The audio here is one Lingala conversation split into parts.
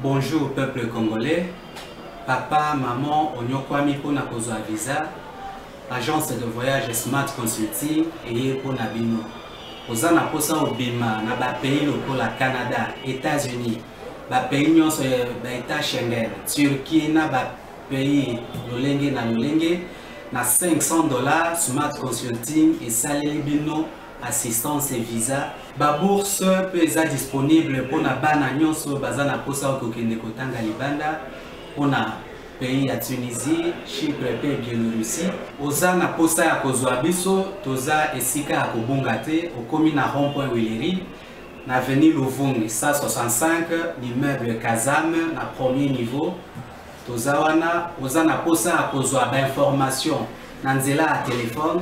Bonjour peuple congolais, papa, maman, onyokwami pour na kozwa visa, agence de voyage Smart Consulting et pour na bino. Oza na posa obima na ba pays lokola Canada, États-Unis, ba pays nyonso ba état Schengen, Turquie na ba pays lolenge na $500 Smart Consulting et saleli bino assistance et visa. Ba bourse peut être disponible pour na bana nyonso baza na posa okokende kotanga libanda pour na pays ya Tunisie, Chypre et Biélorussie. Oza na posa ya kozwa biso toza esika ya kobunga te okomi na rond-point Willery na avenue Louvungi 165 l'immeuble Kazam na premier niveau. Toza wana oza na posa ya kozwa ba information na nzela ya téléphone.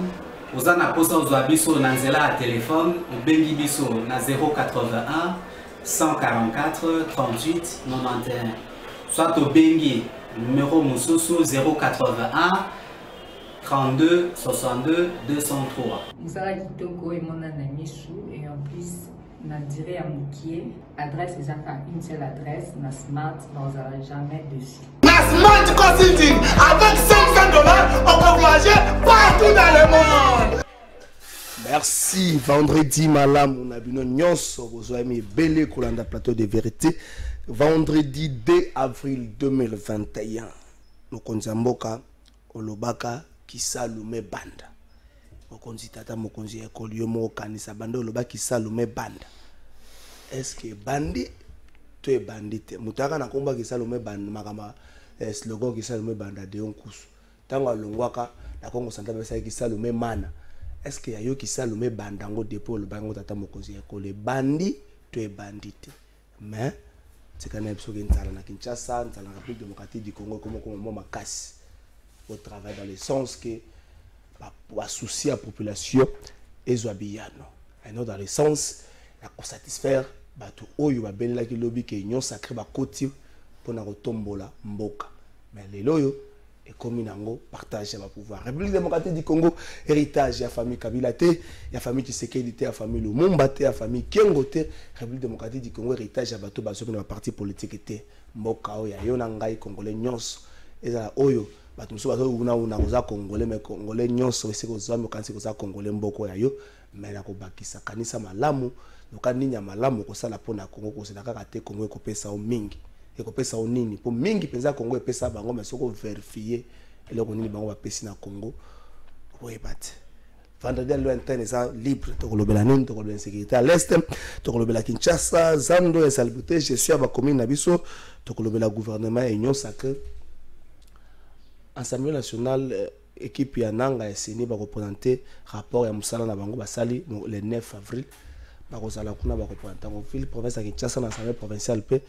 Oza na posa ozwa biso na nzela ya téléphone obengi biso na 081 144 38 91 soit obengi numéro mususu 081 32 62 203. Moussala Kitoko et mon anamichu et en plus na diré à Moukié adresse les affaires une seule adresse na Smart dans jamais dessus. Na Smart Consulting avec $500 on peut voyager partout dans le monde. Merci. Vendredi malam on a bino nyonso bozwa mi belé kolanda plateau de vérité. Vendredi 2 avril 2021 mokonzi mboka olobaka kisalume banda mokonzi tata mokonzi ekoli yo mo kanisa banda olobaka kisalume banda. Est-ce que bandi to e bandite mutaka na komba kisalume banda makama slogan kisalume banda de onkusu tango alongwaka na Kongo Central besa kisalume mana. Est-ce que yayo kisalume banda ngo depo olobaka tata mokonzi ekoli bandi to e bandite mais c'est quand même ce qui est na Kinshasa, dans la République démocratique du Congo, comme on m'a cassé au travail dans le sens que pour soucier la population et zoabiyano. Et non dans le sens de satisfaire tout oyo ba benela ki lobby que union sacrée ba côté pour na retombola mboka. Mais les loyo et comme nango partage le pouvoir. République démocratique du Congo héritage ya famille Kabila té, ya famille Tshisekedi té, ya famille Lumumba té, ya famille Kengo té. République démocratique du Congo héritage ya bato baso na parti politique té. Mboka oya yo na ngai congolais nyonso. Ezala oyo bato muso bato una koza congolais mais congolais nyonso ese koza mo kanisi koza congolais mboko ya yo mais na ko bakisa kanisa malamu lokani nya malamu ko sala pona Congo ko sala kaka té Congo ko pesa o mingi. Et qu'on pesa au nini pour mingi penza Congo et pesa bango mais soko vérifier et le nini bango va pesa na Congo oui bat vendredi à lointain ça libre to kolobela nini to kolobela sécurité à l'est to kolobela Kinshasa Zando et Salbuté je suis à ba commune na biso to kolobela gouvernement et union sacrée Assemblée nationale équipe ya nanga et seni ba représenter rapport ya musala na bango basali le 9 avril ba kozala kuna ba représenter en ville province à Kinshasa na assemblée provinciale pe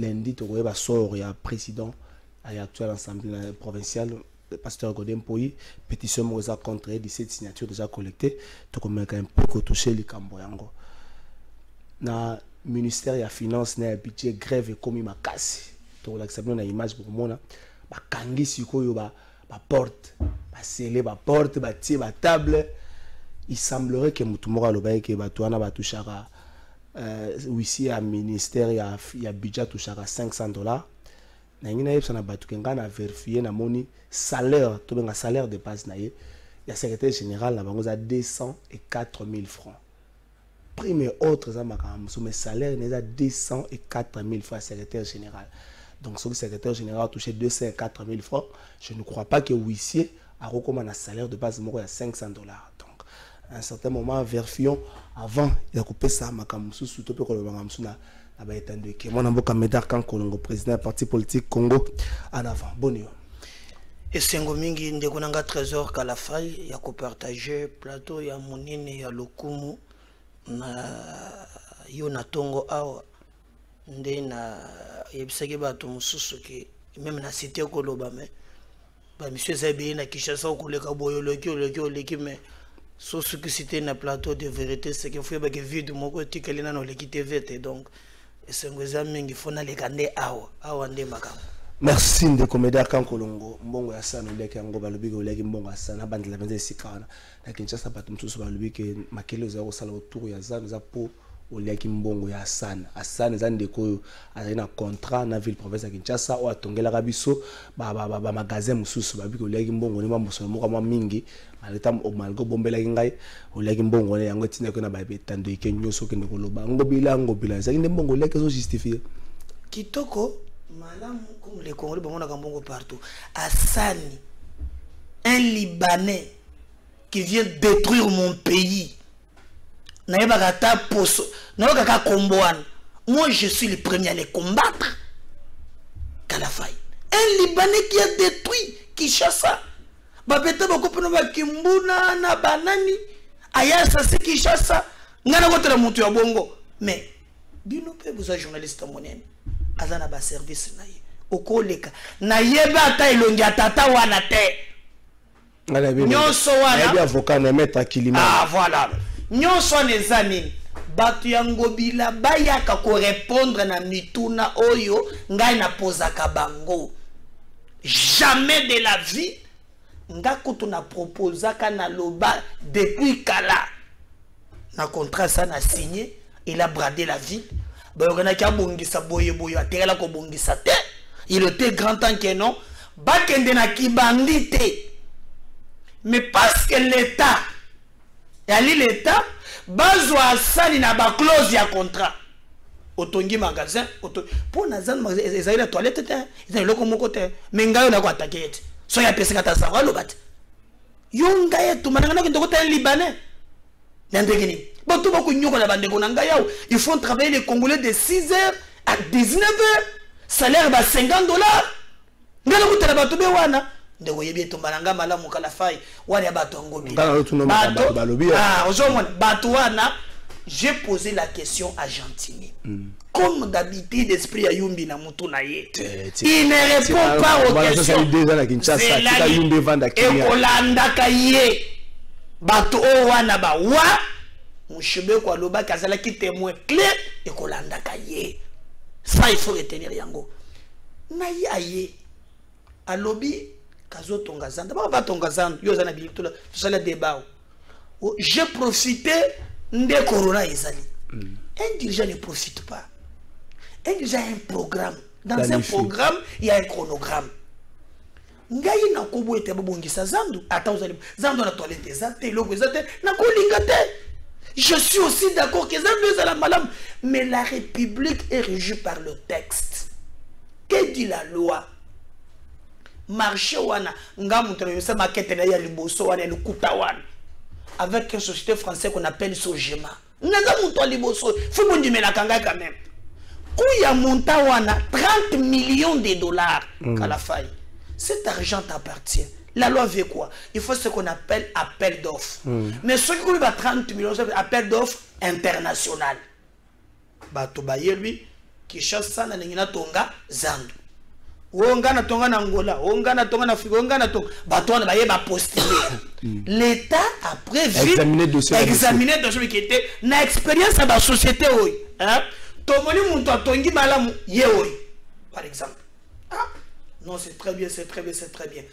lundi, tu vois, sort il y a président à l'actuelle assemblée provinciale, le pasteur Godin Poyi, pétition Moza contre 17 signatures déjà collectées, tu vois, un peu touché les Camboyango. Na ministère de la finance, na budget grève et comme ma casse, tu vois, l'acceptation na image pour moi, ba kangi siko yo ba porte, ba scellé ba porte, ba tie ba table. Il semblerait que mutumora lobaye que ba tuana ba touchara ici à ministère il y a budget touché à $500 na ngina yebsa na batu kenga na vérifier na moni salaire to benga salaire de base na ye ya secrétaire général na bango za 204 000 francs prime et autres za makambo mais salaire n'est à 204 000 francs secrétaire général donc ce secrétaire général a touché 204 000 francs je ne crois pas que huissier a recommandé un salaire de base moko ya $500 à un certain moment vérifions avant il a coupé ça makamusu surtout pour le makamusu na ba étendre que mon amboka Médard kan Kolongo président du parti politique Congo en avant bonne et sengo mingi ndeko nanga trésor Kalafai ya ko partager plateau ya monene ya lokumu na yo na tongo awa nde na yebisaki bato mususu ke même na cité ko loba mais ba monsieur Zabi na Kinshasa ko leka boyo leki mais sur ce que c'était un plateau de vérité, c'est qu'il faut que vide mon côté que les gens ont quitté vite donc c'est un examen qu'il faut aller gagner awa ndé makam. Merci de comédien kan Kolongo mbongo ya sana leki yango balobi ko leki mbongo ya sana bandela benze sikana na Kinshasa bato mususu balobi ke makele za ko sala autour ya za po oliaki mbongo ya Hassan eza ndeko azali na contrat na ville province ya Kinshasa o atongelaka biso ba magasin mususu babiki oliaki mbongo ne mamboso moko mwa mingi maleta malgo bombelaki ngai oliaki mbongo ne yango etina ko na ba betando ike nyoso kende koloba ngobila ezaki nde mbongo oliaki zo justifier kitoko malamu comme les Congolais bamona kambongo partout. Hassan, un Libanais qui vient détruire mon pays. Moi je suis le premier à les combattre. Kalafai. Un Libanais qui a détruit Kinshasa. Babeta bakopena ba Kimbuna na banani. Ayasa c'est Kinshasa. Ngana kotela mutu ya bongo. Mais bino pe vous êtes journaliste monene. Azana ba service na ye. Okoleka. Na yeba ata ilongi atata wana te. Nyonso wana. Yeba avocat na maître Kilima. Ah voilà. Nyonso neza nini. Batu ya ngobila bayaka ko répondre na mituna oyo ngai na posaka bango. Jamais de la vie ngako tuna proposaka na loba depuis kala. Na contrat ça na signé, il a bradé la ville. Bayogana ki abongisa boye atekala ko bongisa te. Il était grand temps que non. Bakende na kibandite. Mais parce que l'État yali l'État bazwa sali na ba clause ya contrat otongi magasin pour nazan magasin ezali la toilette te ezali loko moko te mais ngayo na ko attaquer ete so ya pesa kata sa lobat yonga yetu mananga ndoko ta libanais ndengeni botu bako nyoko na bandeko na ngayo ils font travailler les Congolais de 6h à 19h salaire ba $50 ngala kutala batu be wana ndeko yebi etombalanga malamu kala fai wana bato ngobi bato wana j'ai posé la question à Gentini comme d'habitude d'esprit ya Yumbi na mutu na ye il ne répond pas aux questions et Kolanda kaye bato wana ba wa mushebe kwa loba kazala ki témoin clé et Kolanda kaye ça il faut retenir yango na ye alobi Kazo Tongazan, d'abord pas Tongazan, Yozana Bilitola, tout ça le débat. J'ai profité de Corona Ezali. Un dirigeant ne profite pas. Un dirigeant a un programme. Dans un programme, il y a un chronogramme. Ngayi na kobo ete babongisa zandu. Attends, vous allez. Zandu na toilette zate, logo zate, na kolingate. Je suis aussi d'accord que zandu la malam. Mais la République est régie par le texte. Que dit la loi? Marché wana ngamu tena maquette na ya liboso wana lukuta wana avec une société française qu'on appelle Sogema ngamu to liboso faut bondi mela kanga quand même kuya monta wana 30 millions de dollars à la faille. Cet argent t'appartient. La loi veut quoi? Il faut ce qu'on appelle appel d'offres. Mais ce qui va 30 millions c'est appel d'offres international. Bato baye lui qui chasse ça na ngina tonga zandu. Ongana tonga na Angola, ongana tonga na Afrique, ongana tonga bato na baye ba postuler. L'État après examiner dossier qui était na expérience à la société oy, hein? Tomoni muntu atongi malamu ye oy. Par exemple. Ah, non, c'est très bien, c'est très bien, c'est très bien.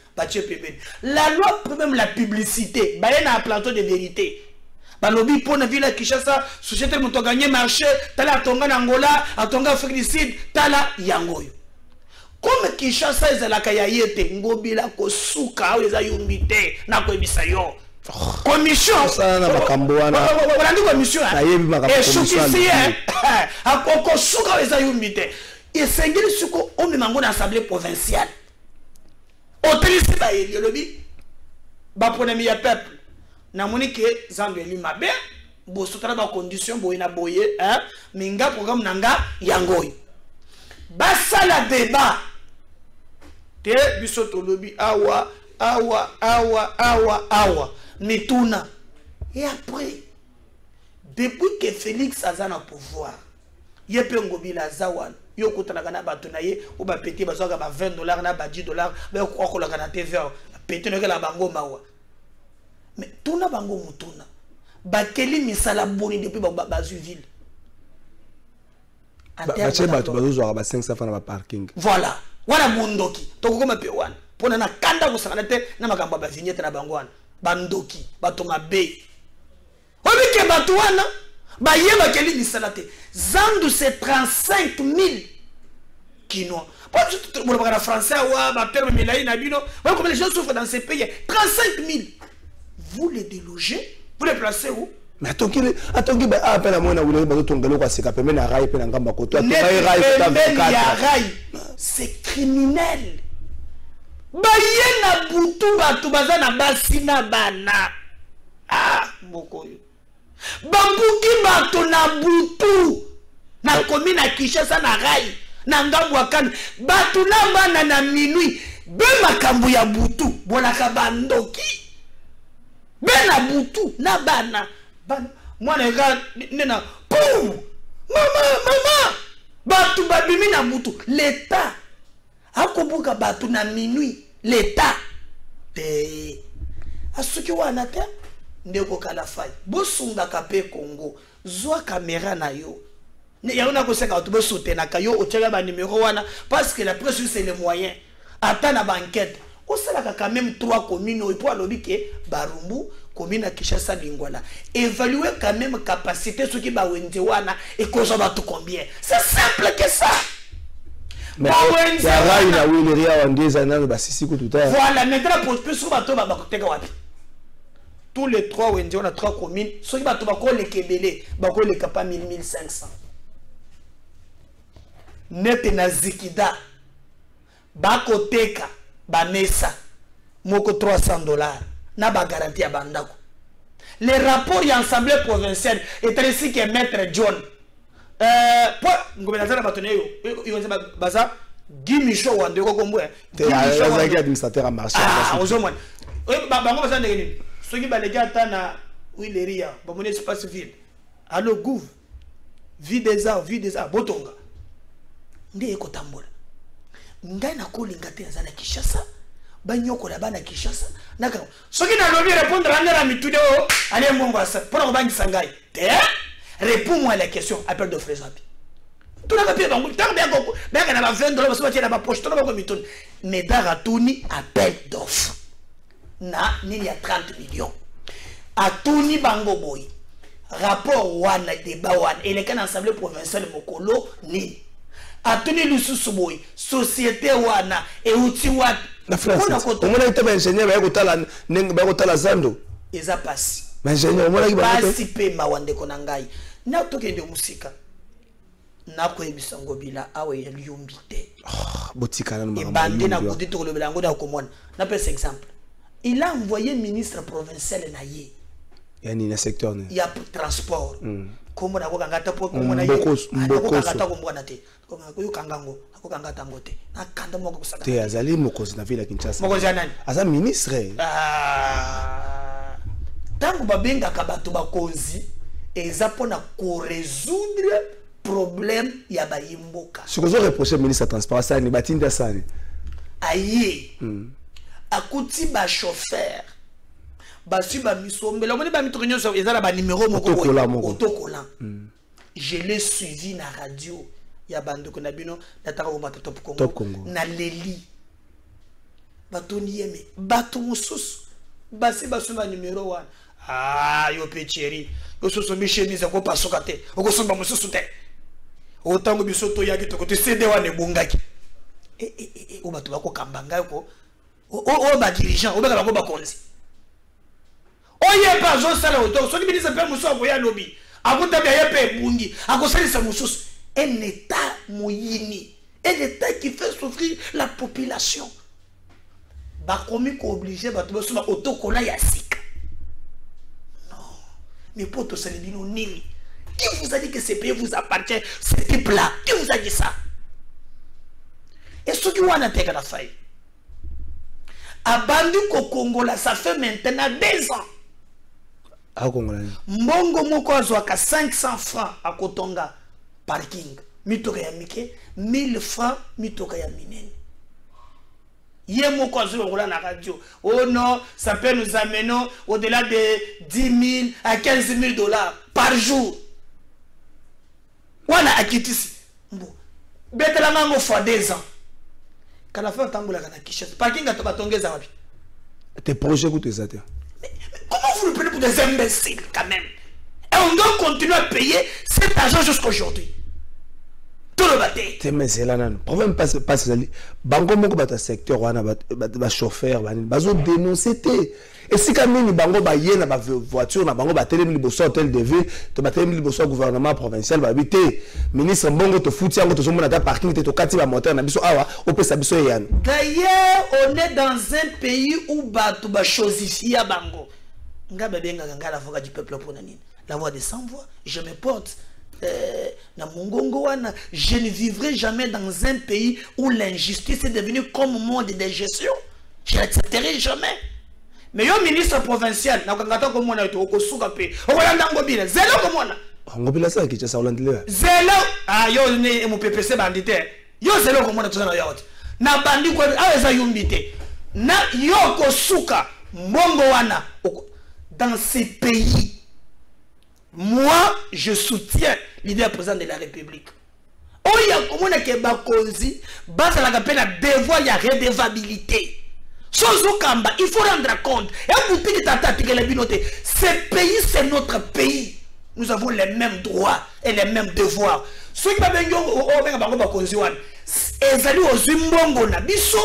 La loi même la publicité, baye na plateau de vérité. Balobi pour na ville Kinshasa, société muntu gagner marché, tala tonga na Angola, atonga Afrique du Sud, tala yangoyo. Comme Kinshasa ezalaka ya yete ngobila ko suka eza yumbite na ko ebisa yo commission ça na makambo wana wala ndi commission et sukisi akoko suka eza yumbite et sengeli suko o memango na assemblée provinciale otelisi ba yelobi ba pona mi ya peuple na monike zambe li mabe bo sutara ba condition bo ina boye hein minga programme nanga yangoy basala débat te bisoto lobi awa mituna. Et après depuis que Félix a na pouvoir yepe ngobila zawan yo kotalaka na bato na ye ou ba pété bazoka ba $20 na ba $10 ba ko kolaka na TV pété no la bango mawa mais tuna bango mutuna bakeli misala boni depuis bazu ville bache bato bazozwaka ba 500 francs na parking. Voilà wana mundoki tokokoma pe wana pona na kanda kusakana te na makambo ba vignette na bango wana bandoki bato mabe obike bato wana Bayeba keli misalate. Zandu c'est 35 000 Quinois. Pas juste pour le français ou terme milaï nabino. Voilà comment les gens souffrent dans ces pays. 35 000. Vous les délogez, vous les placez où? Mais attends qu'il appelle à moi na wule ba tongelo kwa seka pembe na rai pe na ngamba ko to c'est criminel. Bayena butu batu bazana basina bana. Ah mokoyo. Bambuki batu na butu na komi na Kinshasa na rai na ngambu akani batu na bana na minui be makambu ya butu bolaka bandoki be na butu na bana moi les gars nena pou mama batu babimi na butu l'état akobuka batu na minui l'état te asuki wana te ndeko kala fai bosunga kape Congo zwa caméra na yo ne ya una ko seka to bosote na kayo o tshega ba numéro wana parce que la presse c'est les moyens ata na banquette o sala quand même 3 communes et pour lobike Barumbu commune à Kinshasa Lingwala évaluer quand même capacité ce qui ba wende wana et ko zo ba tout combien c'est simple que ça. Mais ya rai na wileria wandeza na ba sisi ko tuta voilà maintenant pour plus sur bato ba koteka wapi tous les 3 wende on a 3 communes ce qui bato ba ko le kebele ba ko le kapa 1500 net na zikida bakoteka bamesa moko $300 na ba garantie ya bandako. Les rapports y assemblée provinciale est ainsi que maître John pour ngomela batone yo baza Guy Michaud wande ko kombo administrateur à marché ozomona bango baza ndenge soki baleki ata na wileria bamone espace ville allo gouv vie des arts botonga nde ekotambola ngai na kolinga te azana Kinshasa banyoko la bana Kinshasa naka soki na lobi répondre à la mitude o allez mongo asa pour bangisa ngai te réponds-moi à la question appel de Frézapi tout la papier bango tant bien ko bien na ba $20 parce que na ba poche to na ba mitone mais daratuni appel d'offre na nini ya 30 millions atuni bango boy rapport wana débat wana et les can assemblée provinciale mokolo ni atuni lususu boy société wana et outi wat na France on mona ite ba ingénieur ba kotala ndenge ba kotala zando eza pasi ba ingénieur mona ki ba pasi pe mawande kona ngai na tokende musika na ko ebisango bila awe ya lyombite botika na mama bande na kodi to lobela ngo da komona na pese exemple il a envoyé ministre provincial na ye yani na secteur ne ya transport komo na ko kangata po komo na ye ko kangata ko mbona te ko yo kangango ko kangata ngote na kanda moko kusaka te azali mokozi na ville ya Kinshasa mokozi nani aza ministre tango babenga kabatu bakozi eza pona ko résoudre problème ya bayimboka sikozo reprocher ministre transparence ni batinda sani aye akuti ba chauffeur basi ba misombela moni ba mitronyo so ezala ba numéro moko otokola je l'ai suivi na radio ya bandeko na bino nataka ko mata top Congo na leli batoni yeme bato mususu basi basuma numéro 1 yo pecheri yo soso mi chemise ko pasoka te okosomba mususu te otango bisoto yaki to ko te cede wana ebongaki o bato bako kambanga ko o ba dirigeant o ba ko ba konzi oye pa zo sala o to so ki binisa pe muso aboya lobi akuta be yepe bungi akosalisa mususu un état moyini un état qui fait souffrir la population ba komi ko obligé ba to so ba otokola ya sika non mais pour to salibino nini qui vous a dit que ces pays vous appartient ce type là qui vous a dit ça et ce qui wana teka la faille abandi ko Kongola ça fait maintenant 2 ans a Kongola mbongo moko azwaka 500 francs à Kotonga parking mitoka ya mike 1000 francs mitoka ya minene yé moko azwaka na radio oh non ça peut nous amener au-delà de 10 000 à 15 000 dollars par jour wana akitisi mbo betela mango fois 2 ans kala fa tambola kana Kinshasa parking to batongeza wapi tes projets coûtent ça. Comment vous le prenez pour des imbéciles quand même? Et on doit continuer à payer cet argent jusqu'à aujourd'hui. Tout le bâtiment. C'est mais c'est là non. Problème pas c'est bango moko bata secteur wana ba chauffeur bazo dénoncer té. Et si quand même bango ba yena ba voiture na bango ba télé liboso hôtel de ville, to ba télé liboso gouvernement provincial ba bité. Ministre mbongo to fouti yango to zomona ta parking te to kati ba moteur na biso awa o pesa biso yan. D'ailleurs, on est dans un pays où batu ba chosifia bango. Nga benga nga la voix du peuple pour nani. La voix des sans voix, je me porte je ne vivrai jamais dans un pays où l'injustice est devenue comme mode de gestion. Je n'accepterai jamais. Mais le ministre provincial, je ne sais pas comment on a été au Kosuka P. On va l'angobile. Zélo comment on a. Angobile ça qui est ça Hollandais. Zélo. Ah yo ne mon PPC bandité. Yo zélo comment on a tout ça na yacht. Na bandi quoi ah ça yumbité. Na yo Kosuka mbongo wana dans ces pays. Moi, je soutiens l'idée président de la République. Oh, il y a comme on a que Bakonzi, base à la peine à devoir, il y a redevabilité. Sans aucun bas, il faut rendre compte. Et à vous piquer ta tête, ce pays, c'est notre pays. Nous avons les mêmes droits et les mêmes devoirs. Ceux qui m'avaient dit, oh, Bakonzi, ils allaient aux Zimbongo, Nabiso,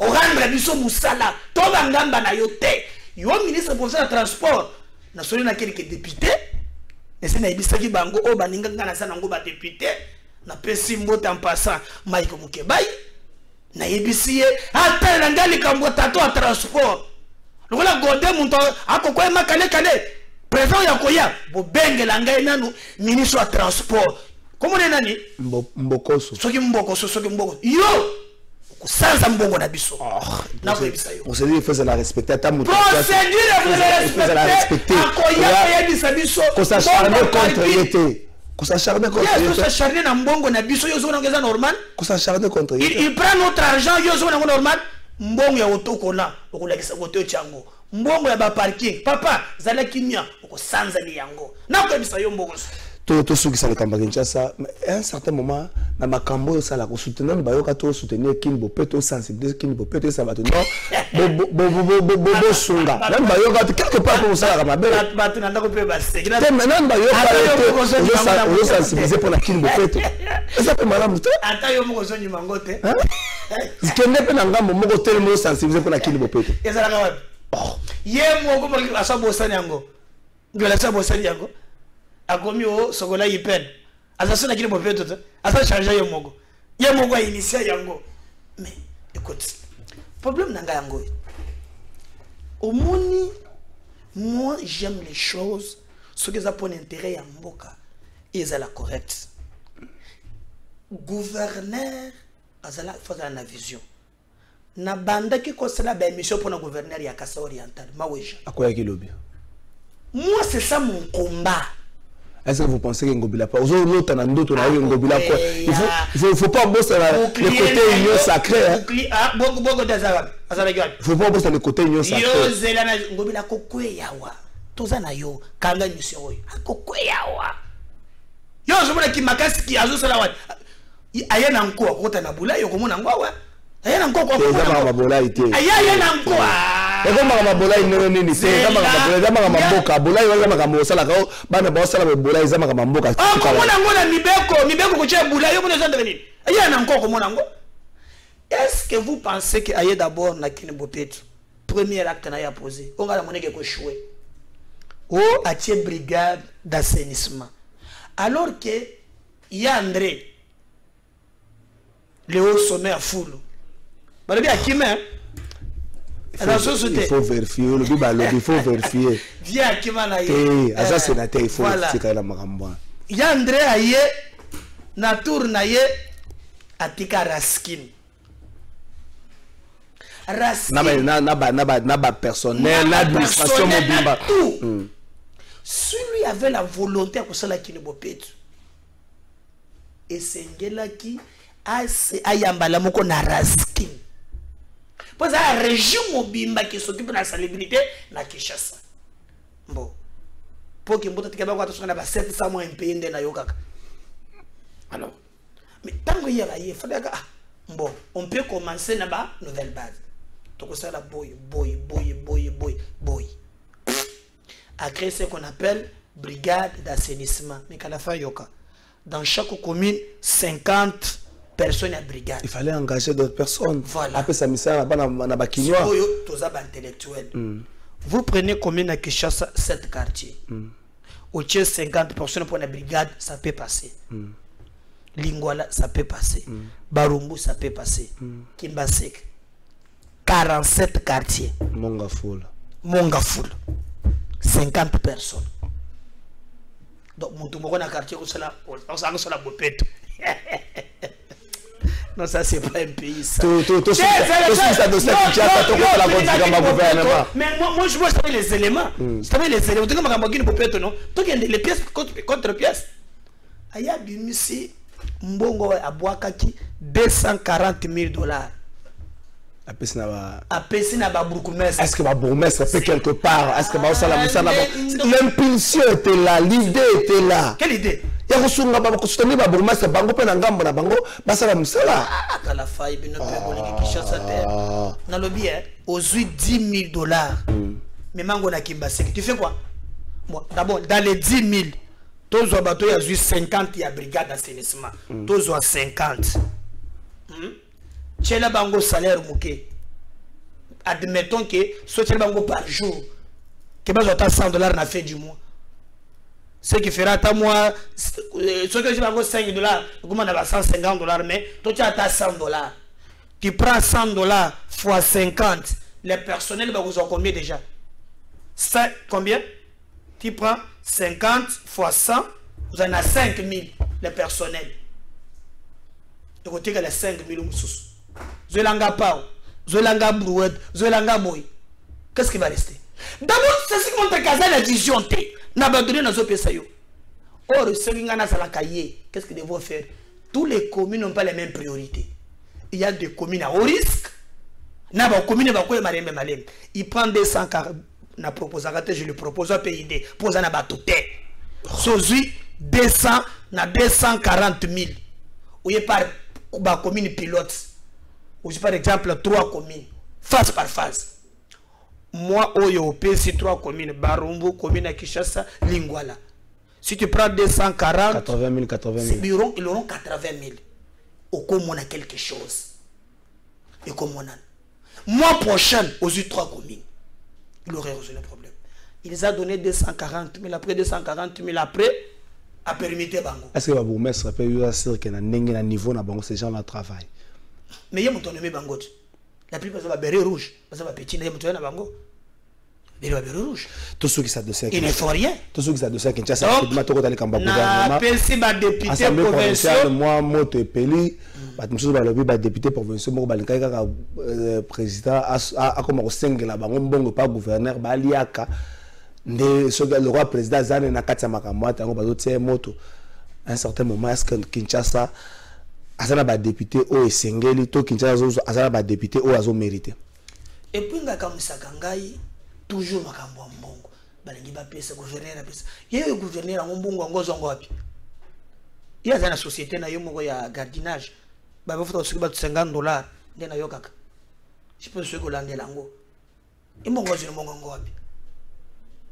au rendre Biso Moussala, Tobangamba na yote. Yo ministre provincial de transport, n'a sonné quelques députés. Et c'est Naibisaki Bango, oh, Baninga Nango, ba député, na pesi mbote en passant, Mike Mukebai, Naibisi, attends, Nangali Kambo Tato à transport. Le voilà Godé, mon temps, à quoi Makale Kale, président Yakoya, Bobeng Langai Nanu, ministre à transport. Comment on est nani? Mbokoso. Soki Mbokoso, Soki Mboko. Yo! Sans Mbongo Nabiso. On se dit qu'il faut la respecter. Procédure, il faut la respecter. Qu'on s'acharne contre l'été. Qu'on s'acharne contre l'été. Qu'on s'acharne na Mbongo Nabiso, yo zona ngeza normal. Qu'on s'acharne contre l'été. Il prend notre argent, yo zona normal. Mbongo ya otoko na, okolakisa kote chango. Mbongo ya ba parking. Papa, zala kinya, okosanza ni yango. Na ko bisa yo Mbongo. Tout ce qui s'est fait ça, à un certain moment, dans ma cambo, ça l'a soutenir, bah, soutenir Kinbo, peut-être sensibiliser Kinbo, peut-être ça va te non, Bobo Sunga. Même bah, quelque part pour ça, ma belle. Maintenant, bah, sensibiliser pour la Kinbo, peut-être. Ça peut madame, attends, yo mo zonyi mangote. Ce qui n'est pas dans le moment où tellement sensibiliser pour la Kinbo, peut-être. Et ça la oh, yé mo ko la sabo sanyango. Ngola sabo sanyango. Akomi o sokola yipen asa na kile bope tout asa charger yemogo a initié yango. Mais écoute, problème nanga yango au moni, moi j'aime les choses ce que ça pour intérêt ya mboka et ça la correct. Gouverneur azala faza na vision na banda ki ko sala ba mission pour na gouverneur ya Kasa Oriental maweja akoya kilobi. Moi c'est ça mon combat. Est-ce que vous pensez que Ngobila pas? Il faut pas bosser le côté union sacré. Il faut pas bosser le côté union sacré. Ngobila kokwe yawa. Tozana yo kanga mission oyo. Kokwe yawa. Yo je vois ki makasi ki azo sala wa. Ayana nko akota na bula yo komona ngwa. Ayana nko ko. Ayana bola ite. Ayana nko. Eko maka bola ino nini se kama kama mboka bola yo kama kama osala ka bana ba osala bola izama kama mboka. Ah komona ngona mibeko ko che bola yo mona zanda nini. Ayana nko komona ngo. Est-ce que vous pensez que aye d'abord na kini bopetu premier acte na ya posé on va la monnaie ko chouer. O atie brigade d'assainissement. Alors que ya André le haut sommet à foule. Balobi akime il faut vérifier, il faut vérifier. Viens à Kimana. Ça sénateur, il faut vérifier la maramba. Yandre aye, na tour naye, atika Raskin. Raskin. Naba personnel, l'administration mobile. Celui avait la volonté à cela qui ne peut pas. Et c'est Ngela qui a ayambala moko na Raskin. Parce que un régime mobimba qui s'occupe de la salubrité na Kinshasa. Bon. Pour que mbote tikaba kwa tosona ba 700 mois impayé ndena yokaka. Alors, mais tant que il fallait que bon, on peut commencer na ba nouvelle base. Donc ça la boy. À créer ce qu'on appelle brigade d'assainissement. Mais qu'à la fin, yoka. Dans chaque commune, 50 personnes à brigade. Il fallait engager d'autres personnes. Voilà. Après ça, intellectuel. Vous prenez commune à Kinshasa, 7 quartiers. Au Tchè, 50 personnes pour la brigade, ça peut passer. Lingwala, ça peut passer. Barumbu, ça peut passer. Kimbasek, 47 quartiers. Mongafoul. 50 personnes. Donc, mon tout le quartier, on s'en a bopette. Non, ça, c'est pas un pays, ça. Mais moi, je savais les éléments. Je savais les éléments. Tu sais, les pièces contre pièces. Aya Bimisi, Mbongo à Boakaki, $240,000. Est-ce que ma bourgmestre fait quelque part? Est-ce que l'impulsion était là, l'idée était là? Quelle idée? Il y a un soutenir ma bourgmestre, bango pe nangambo na bango, basa la musala. Ah, la faille, bino pe boliki Kinshasa terre. Na lobby aux $10,000. Mais mango na Kimbasek, tu fais quoi? Bon, d'abord dans les 10,000, tous les bateaux il y a 50, il y a brigade d'assainissement. Tous les 50. Tchela bango salaire mouké. Admettons que ce tchela bango par jour, que bas $100 à la fin du mois. Ce qui fera à moi, ce que je bango $5, comment on a $150, mais toi tu as $100. Tu prends $100 fois 50, les personnels vous ont combien déjà? Ça, combien? Tu prends 50 fois 100, vous en avez 5,000 les personnels. Et vous avez les 5,000 sous. Zolanga Pau, Zolanga Brouet, Zolanga Boy. Qu'est-ce qui va rester? D'abord, c'est ce qui montre que la vision. N'a pas donné nos opérations. Or, ceux qui ont la cahier, qu'est-ce qu'ils devront faire? Tous les communes n'ont pas les mêmes priorités. Il y a des communes à haut risque. N'a pas de communes à quoi malem. Il prend 240. Na propose je lui propose un PID. Pose un batouté. Sozi 200 na 240,000. Ou y par commune pilote. Ou par exemple 3 communes. Phase par phase. Moi, au PC 3 communes. Barumbu, commune à Kinshasa, Lingwala. Si tu prends 240, 80 000. Ils auront 80 000. Au comme on a quelque chose. Et comme on a. Mois prochain, aux 3 communes. Il aurait résolu le problème. Il les a donné 240 000, après 240 000, après, à permettre Bango. Est-ce que le bourgmestre peut dire qu'il y a un niveau dans Bango, ces gens-là travaillent? Mais il y a mon nommé Bango. La plupart sont béret rouge. Parce que petit, il y a mon Bango. Il y a béret rouge. Tous ceux qui s'adressent à il ne faut rien. Tous ceux qui s'adressent à Kinshasa, c'est le gouvernement. Assemblée provinciale, moi, Moto et Peli, le député provincial, le président, a commencé à Bango, pas gouverneur, Baliaka. Le roi président Zane Nakata Makamwata, Moto. À un certain moment, est-ce que Kinshasa a un député au Sengeli, to Kinshasa a un député au Azo mérité? Et puis, toujours makambo mbongo balingi ba pesa gouverneur pesa yeye gouverneur en mbongo ngozo ngapi iya za na société na yo moko ya gardinage ba bafuta usiki ba $50 ndena yo kaka je peux se golandela ngo imbongo zo mbongo ngapi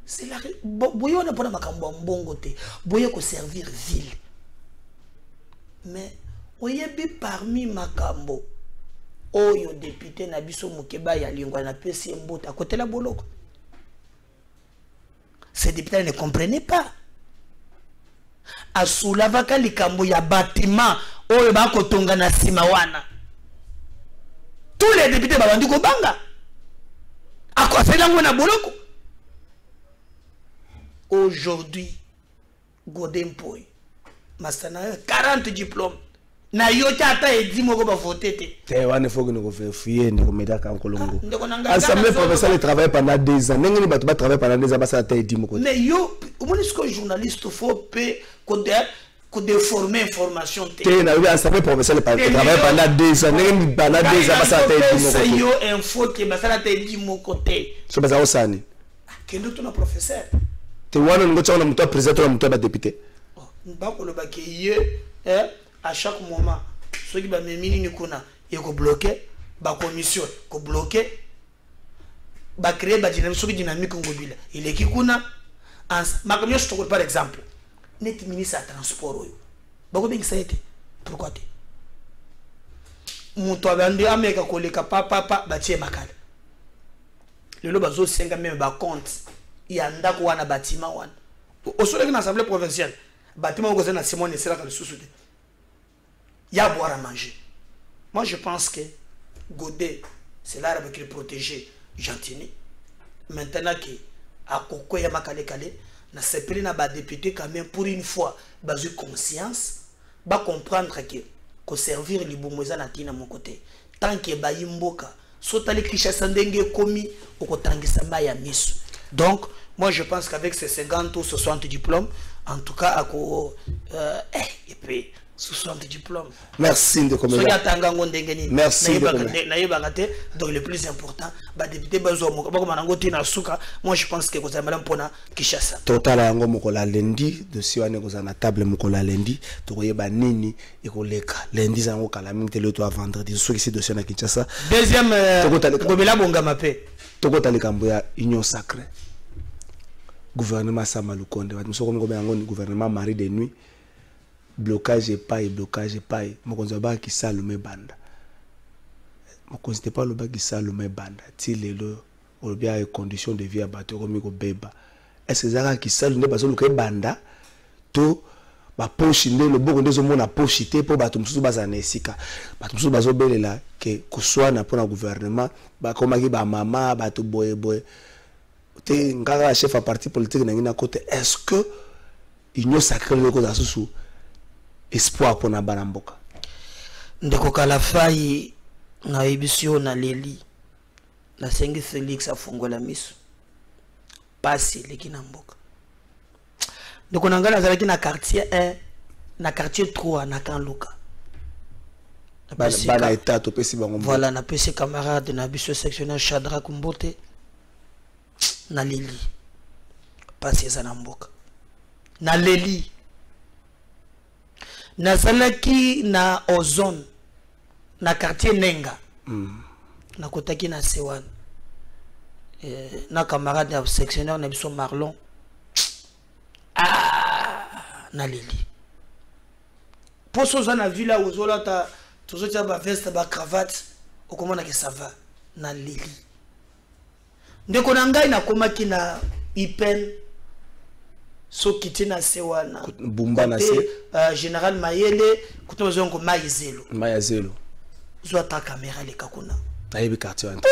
c'est la boyo na pona makambo mbongo te boyo ko servir ville mais oyebi parmi makambo oyo député na biso mukeba ya lingwa na pesi mbota côté la boloko. Ces députés ne comprenaient pas. Asulavaka likambo ya bâtiment oyo ba kotonga na simawana. Tous les députés babandi ko banga. Akosela ngona boloko. Aujourd'hui, Godempoy, Mastana 40 diplômes. Na yota ata edimo ko ba votete. Te wane faut que nous vérifier ndiko medaka en Colombo. Assemblée provinciale travaille pendant 2 ans. Nengeni bato ba travailler pendant 2 ans ba ça ata edimo ko. Mais yo, mon discours journaliste faut pe ko déformer information te. Te na yo assemblée provinciale travaille pendant 2 ans. Nengeni pendant 2 ans ba ça ata edimo ko. C'est yo info que ba ça ata edimo ko te. So ba za osani. Kendo to na professeur. Te wane ngo tshona muto président to muto ba député. Ba ko lo ba ke ye à chaque moment, ceux qui ont mis une bloqué, la commission ko bloqué, créer la dynamique, il est qui kuna, makamio je te par exemple net ministre ya transport oyo bakobengisa ete pourquoi te moto abandi ameka koleka papa batie makala lelo bazosenga même bacompte ya ndako wana bâtiment wana osoleki na assemblée provinciale bâtiment okoza na Simon eselaka lisusu te ya boire à manger. Moi je pense que Godet c'est là avec le protégé Gentini maintenant que à Koko ya makale kale na sepeli na ba député quand même pour une fois bazu conscience ba comprendre que servir les bomboza na tina mon côté tant que ba yimboka sotali Kinshasa ndenge komi okotangisa ba ya misu. Donc moi je pense qu'avec ces 50 ou 60 diplômes en tout cas à et puis 60 diplômes. Merci de commenter. Merci de commenter. Donc le plus important, bah député Bazomo, moi je pense que vous avez madame Pona Kinshasa. Total yango mokola lundi de siwane ko na table mokola lundi to koyeba nini ekoleka lundi zango kala mingi le to vendredi so ici dossier na Kinshasa. Deuxième Gobela Bongama pe. Tokota likambo ya union sacrée. Gouvernement Samalukonde, wat muso ko yango gouvernement Marie de nuit. Blocage et paille. Mokonzi ba ki salume banda. Mokonzi te pas le ba ki salume banda. Ti lelo o bien les conditions de vie à bateau comme ko beba. Est-ce que ça ki salume ba zo ke banda to ba poche le boko ndezo mona poche te po bato mususu bazana esika. Bato mususu bazo belela ke kuswana pour na gouvernement ba komaki ba mama bato boye. Te ngaka chef à parti politique na ngina côté est-ce que union sacrée le ko za susu espoir pour na banamboka ndeko kala fai na ebisio na leli na sengi Felix afungola miso pasi leki na mboka ndeko nangana zalaki na quartier 1 na quartier 3 na Kanluka bana état to pesi bango voilà na pesi camarade na biso sectionnaire Chadra Kumbote na leli pasi za na mboka na leli nazalaki na ozone na quartier Nenga na kotaki na Sewan na camarade ya sectionnaire na biso Marlon na leli poso za na villa ozola ta tozotia ba veste ba cravate okomona ke ça va na leli ndeko na ngai na komaki na Ipen so kitina sewana bumba na se général Mayele kuto zongo Mayazelo zo ta caméra le kakuna ayebi quartier ante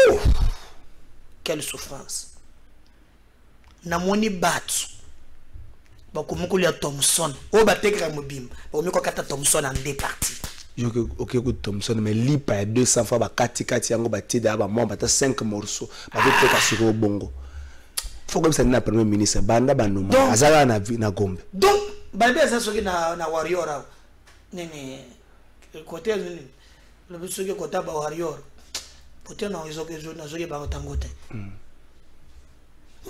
quelle souffrance na moni batu bakomukuli ya Thompson o batekra mobimba bakomiko kata Thompson en deux parties ok Thompson mais lipa ya 200 fois ba kati yango batida ba momba ta 5 morceaux ba teka siko bongo. Faut comme ça na premier ministre banda banuma azala na Gombe. Donc balbe ça soki na warrior nini côté nini le biso ke côté ba warrior côté na izoke zo na zoke ba tangote.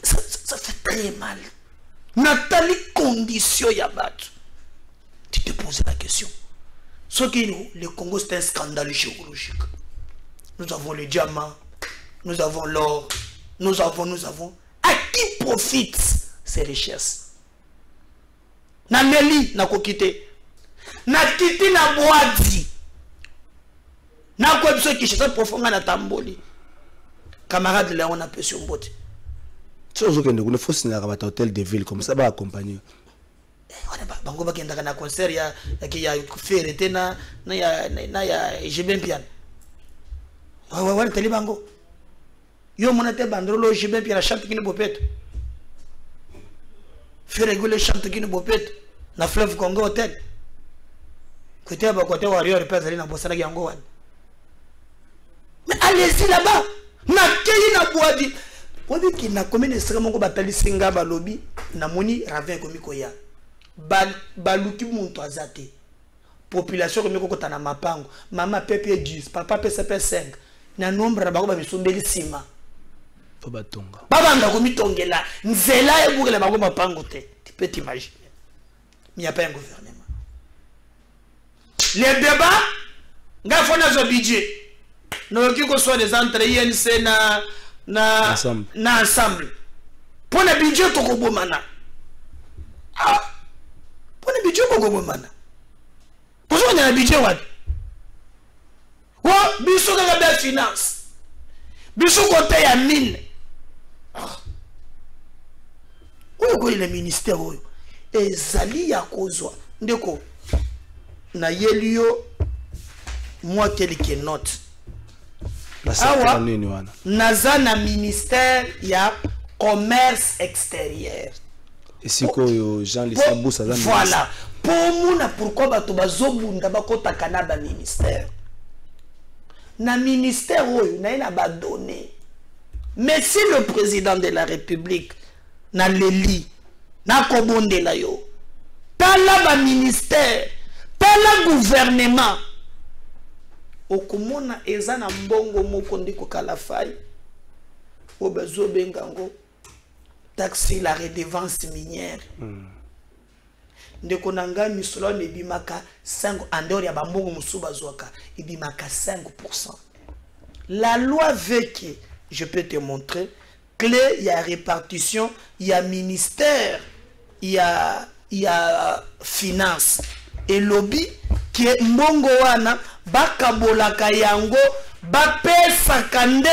Ça fait très mal. Nathalie condition ya batu. Tu te poses la question. Ce qui nous, le Congo c'est un scandale géologique. Nous avons les diamants, nous avons l'or, nous avons. À qui profitent ces richesses? Na Meli, na kokite. Na kiti na boadi. Na kwa biso Kinshasa profonga na tamboli. Camarade là on a peu sur mbote. Tu sais que nous faut signer un hôtel de ville comme ça va accompagner. Bango bakendaka na concert ya faire tena na ya jibem piano. Wa teli bango. Yo monate bandrolo jibem piano chante kini bopet. Faire réguler chante kini bopet na Fleuve Congo hotel. Côté ba côté warrior pèse na bosana yango wan. Mais allez-y là-bas. Na keyi na boadi. Boadi ki na commune extrêmement batali singa ba lobby na moni ravin komiko ya. Baluki muntu azate population comme ko tana mapango mama pepe 10 papa pepe 5 na nombre ba ko ba misumbeli sima fo batonga baba ndako mitongela nzela ebukela ba ko mapango te tu peux t'imaginer il n'y a pas un gouvernement les débats nga fona zo budget no ki ko soit des entrées INC na ensemble pour le budget to ko bomana Ah, pour le budget, pourquoi vous m'avez? Pourquoi vous avez un budget? Ouais, bisous dans la finance. Bisous côté à mine. Où est le ministère? Et Zali ya kozwa. Ndeko. Na yelio. Moi, quelques notes. Awa, naza na ministère ya commerce extérieur. Et si Jean Lissabou, ça va. Voilà. Pour moi, pourquoi bato bazobunda bakota kanaba ministère? Na ministère oyo na ina ba donné. Mais si le président de la République na leli na kobondela yo, tala ba ministère, tala gouvernement. Okomona eza na mbongo moko ndiko kalafai obezo bengango taxe la redevance minière ndeko nanga misolo ne bimaka 5 andori ya bambongo musuba zwaka ibimaka 5%. La loi veut que je peux te montrer clé il y a répartition, il y a ministère, il y a finance et lobby qui est mbongo wana bakabolaka yango bapesaka nde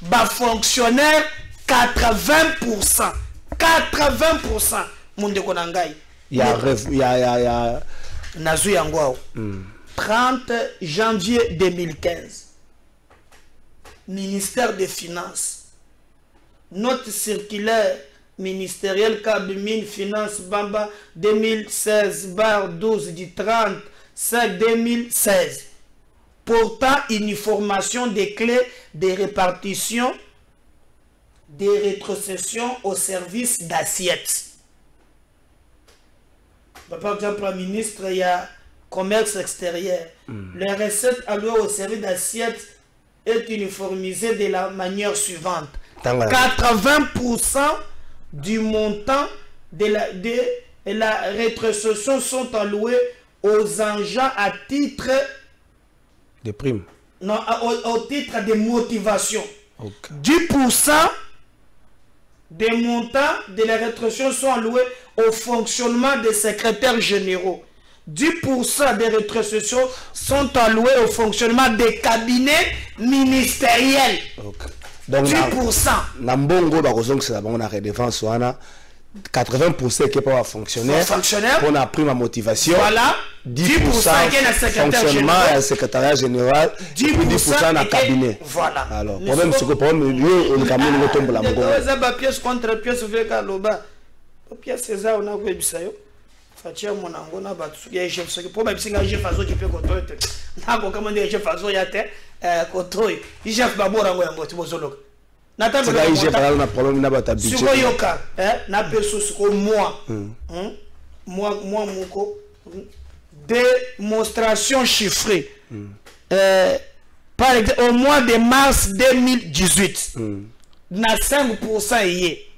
ba fonctionnaire 80%. 80% mondeko na ngai ya nazu yango 30 janvier 2015 ministère des finances note circulaire ministérielle câble mine finance bamba 2016/12 du 30/5/2016 portant une information des clés de répartition des rétrocessions au service d'assiettes. Par exemple, le ministre, il y a commerce extérieur. Les recettes allouées au service d'assiettes est uniformisée de la manière suivante. 80% du montant de la rétrocession sont alloués aux engins à titre de prime. Non, au titre de motivation. Okay. 10% des montants de la rétrocession sont alloués au fonctionnement des secrétaires généraux. 10% des rétrocessions sont alloués au fonctionnement des cabinets ministériels. Okay. Donc, 10%. Nambongo, c'est la bonne redevance. 80% qui peut fonctionnaire pour la prime à motivation. Voilà. 10% qui est le fonctionnement et le secrétariat général. 10% dans le cabinet. Voilà. Alors, problème, c'est que pour nous, on a mis le tombe la mongo. Pièce contre pièce, pièce, c'est ça, on a vu ça. Fatia mon angona batsu ya chef ce que pour même si un chef fazo qui peut contrôler na ko commander chef fazo ya te contrôle il chef babora ngo yango tibozoloka na tambo na problème na bata budget siko yoka na peso siko moi moko démonstration chiffrée par exemple au mois de mars 2018 na 5% yé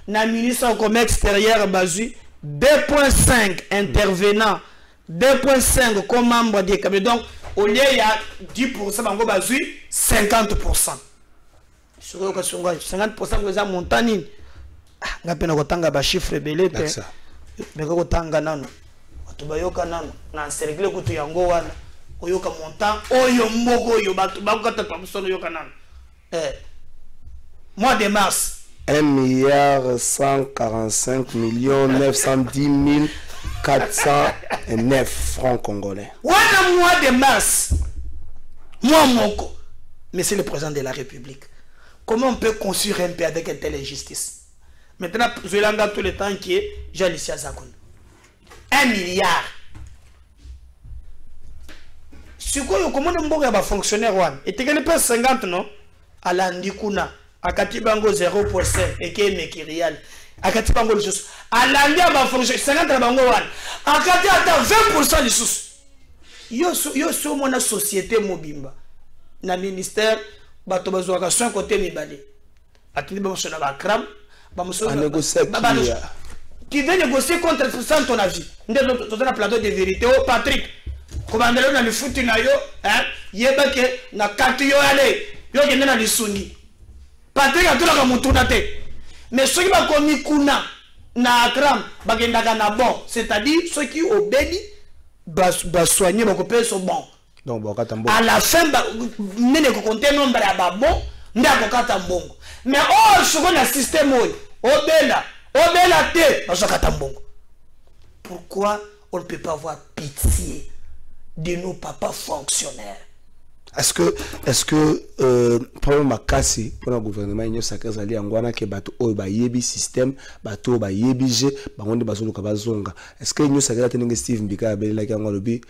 na ministre du commerce extérieur bazu 2.5 intervenants, 2.5 comme membre des cabinets. Donc, au lieu il y a 10%, bango bazui 50%. Sur 50% que ça montagne. Nga pena kotanga ba chiffre belete. Mais ko tanga nano. Batu bayoka nano na cercle kutu yango wana. Oyoka montant oyo mboko yo batu bakata twamusono yoka nano. Mois de mars 1,145,910,409 francs congolais. Voilà mois de mars. Moi, Moko. Mais c'est le président de la République. Comment on peut construire un pays avec une telle injustice? Maintenant, je vais l'engager tout le temps qui est Jalicia Zakoun. 1 milliard. C'est quoi, comment on peut fonctionnaire? Et tu gagnes pas 50, non? À l'Andikuna. Akati bango 0% et qui est mekirial. Akati bango le sous. Alandia ba fonction 50 bango wan. Akati ata 20% le sous. Yo so mona société mobimba. Na ministère bato bazwa ka son côté mibale. Atindi ba mosona ba kram, ba mosona négocier qui veut négocier contre sans ton avis. Ndé to na plateau de vérité oh Patrick. Komandelo na le foot na yo, yeba ke na kati yo ale. Yo yende na lisungi. Patrick a tout la mutuna te. Mais ceux qui va commis kuna, na Akram bakendaka na bon, c'est-à-dire ceux qui obéissent ba soigner ba kopé so bon. Donc bakata mbongo. À la fin nene ko compter nombre ya ba bon, ndako kata mbongo. Mais oh ce na système oyo, obela te, ba so kata mbongo. Pourquoi on ne peut pas avoir pitié de nos papas fonctionnaires? Est-ce que problème makasi pour le gouvernement il y a sacré zali angwana ke bato oyo ba yebi système bato ba yebi je bangonde bazoluka bazonga? Est-ce que il y a sacré tenenge Steve Mbika belela ki angwa lobi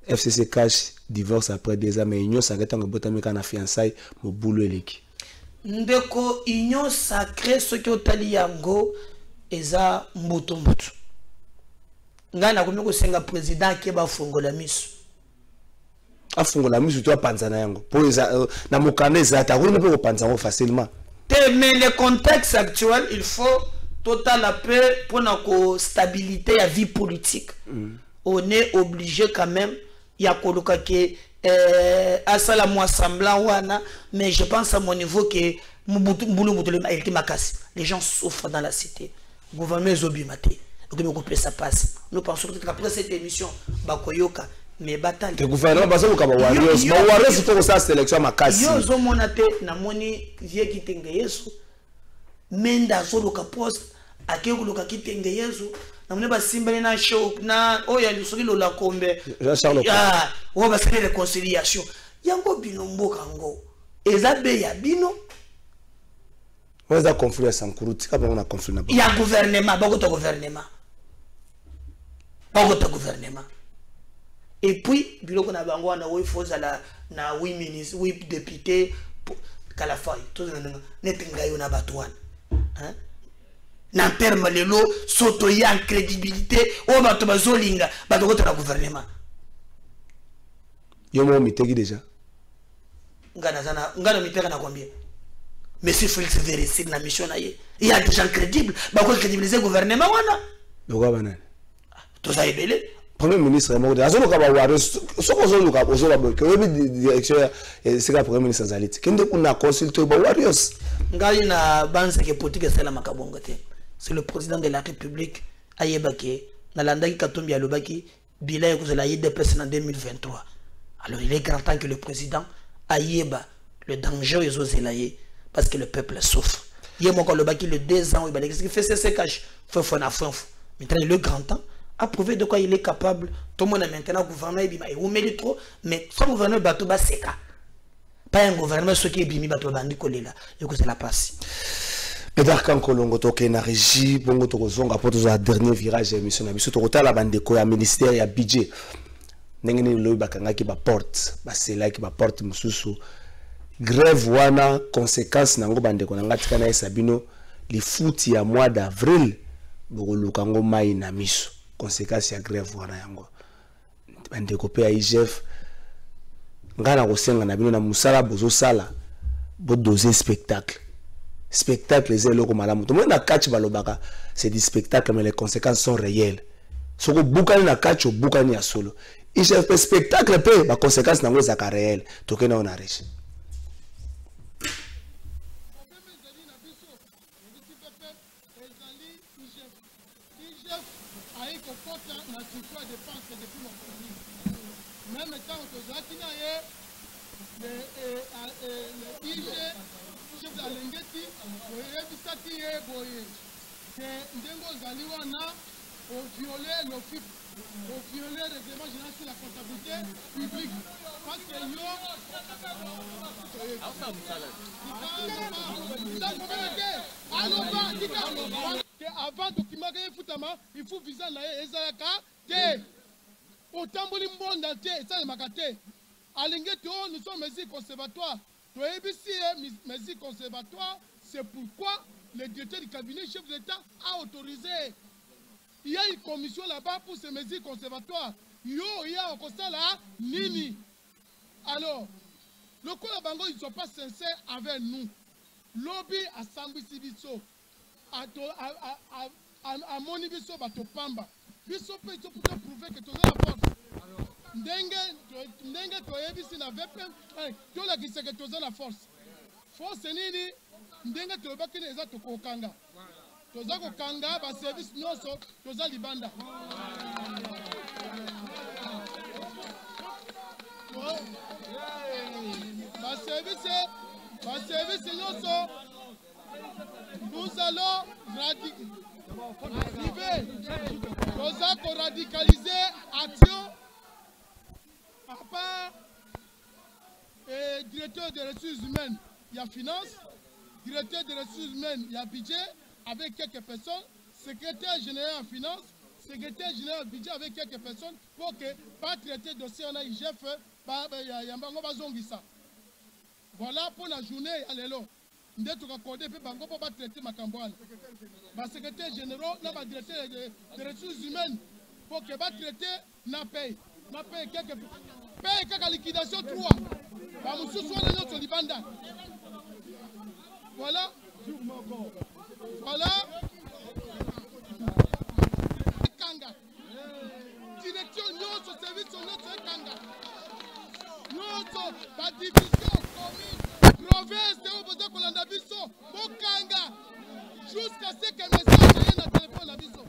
FCC cash divorce après 2 ans mais il y a sacré tango botamika na fiançailles mo boulot eleki ndeko union sacrée ce qui otali yango eza mbutu ngana komiko senga président ke ba fongola miso afungola miso to panzana yango pour na mokaneza ta ko pe panzango facilement. Mais le contexte actuel il faut total la paix pour la stabilité la vie politique. On est obligé quand même il y a koloka ke à ça la moi semblant wana mais je pense à mon niveau que les gens souffrent dans la cité. Gouvernement zobimate. Donc ça passe. Nous pensons que après cette émission bakoyoka mais bataille le gouvernement bazo ka ba warriors faut ça sélection makasi yo zo monate na moni vie kitenge yesu menda zo loka poste akeko loka kitenge yesu na mone ba simbali na show na oya lisuki lo la kombe ah o ba faire réconciliation yango bino mboka ngo ezabe ya bino weza conflit sans kuruti kama on a conflit na ba ya gouvernement bakota gouvernement. Et puis, biloko na bango na oui faut na 8 ministres, 8 députés kala faille tout netinga yo na batouane. Hein? Na terme lelo soto ya crédibilité o bato bazolinga bato ko na gouvernement. Yo mo mitegi déjà. Ngana mitega na combien? Monsieur Félix Vérécy na mission na ye. Il y a des gens crédibles, ba ko crédibiliser gouvernement wana. Lokwa banane. Tout ça est belé. Premier ministre mo de azolo ka ba waro soko zolo ka ozola boke webi direction c'est ka premier ministre Zalit kende kuna consulter ba warriors ngali na banse ke politique sala makabonga te c'est le président de la République ayebake na landaki katombi alobaki bilan ko zela yide président en 2023 alors il est grand temps que le président ayeba le danger aux zelaye parce que le peuple souffre yemo ko lobaki le 2 ans il balaki ce qui fait c'est cash faut na fin maintenant le grand temps à prouver de quoi il est capable. Tout le monde a maintenant gouvernement et on mérite trop, mais son gouvernement bateau bas c'est cas. Pas un gouvernement ce qui est bimi bateau bandi collé là. Et que c'est la passe. Et donc quand Kolongo toke na régie, bongo to zonga pour le dernier virage émission na biso to kotala bande ko ya ministère ya budget. Ndenge ni lo bakanga ki ba porte, ba sela ki ba porte mususu. Grève wana conséquence nango bande ko nanga tika na esabino li futi ya mois d'avril boko lukango mai na miso. Conséquence ya grève wana yango bande kopé ya IGF ngana kosenga na bino na musala bozo sala bo doser spectacle les eloko malamu to na catch balobaka c'est du spectacle mais les conséquences sont réelles soko bukani na catch o bukani ya solo IGF spectacle pe ba conséquences nango za ka réel to kena on arrêche même temps le IG chef de l'Engeti oyebisaki ye boye que ndengo ozali wana violer l'OFIP violer le règlement général sur la comptabilité publique parce que avant document que futama il faut visa na ezalaka te otamboli mbonda te esalemaka te alingi to nous sommes mesures conservatoires toyebisi mesures conservatoires c'est pourquoi le directeur du cabinet chef de l'État a autorisé. Il y a une commission là-bas pour ces mesures conservatoires. Yo, il y a un constat là, nini. Alors, le coup de bango, ils ne sont pas sincères avec nous. Lobby à Sambui Sibiso, à Moni Biso, à Topamba. Biso peut prouver que tu as la force. Ndenge toyebisi na VPM, to la kisa que tu as la force. Force nini, ndenge tobaki eza tokokanga. toza kokanga ba service nyonso toza libanda. Ba service nyonso nous allons radicaliser action à part directeur des ressources humaines, il y a finance, directeur des ressources humaines, il y a budget avec quelques personnes, secrétaire général en finance, secrétaire général en budget avec quelques personnes pour que pas traiter dossier on a IGF yambango bazongisa. Voilà pour la journée à l'élo. Nous devons accorder pour traiter ma campagne. Le secrétaire général, le directeur des ressources humaines, pour que traiter na paye. Na paye quelques paye quelques liquidation 3. Voilà. Voilà. Kanga. Direction notre service notre Kanga. Notre division commune. Province de Obozo Kolanda Biso, Bokanga, jusqu'à ce que mes soeurs aient un téléphone à Biso.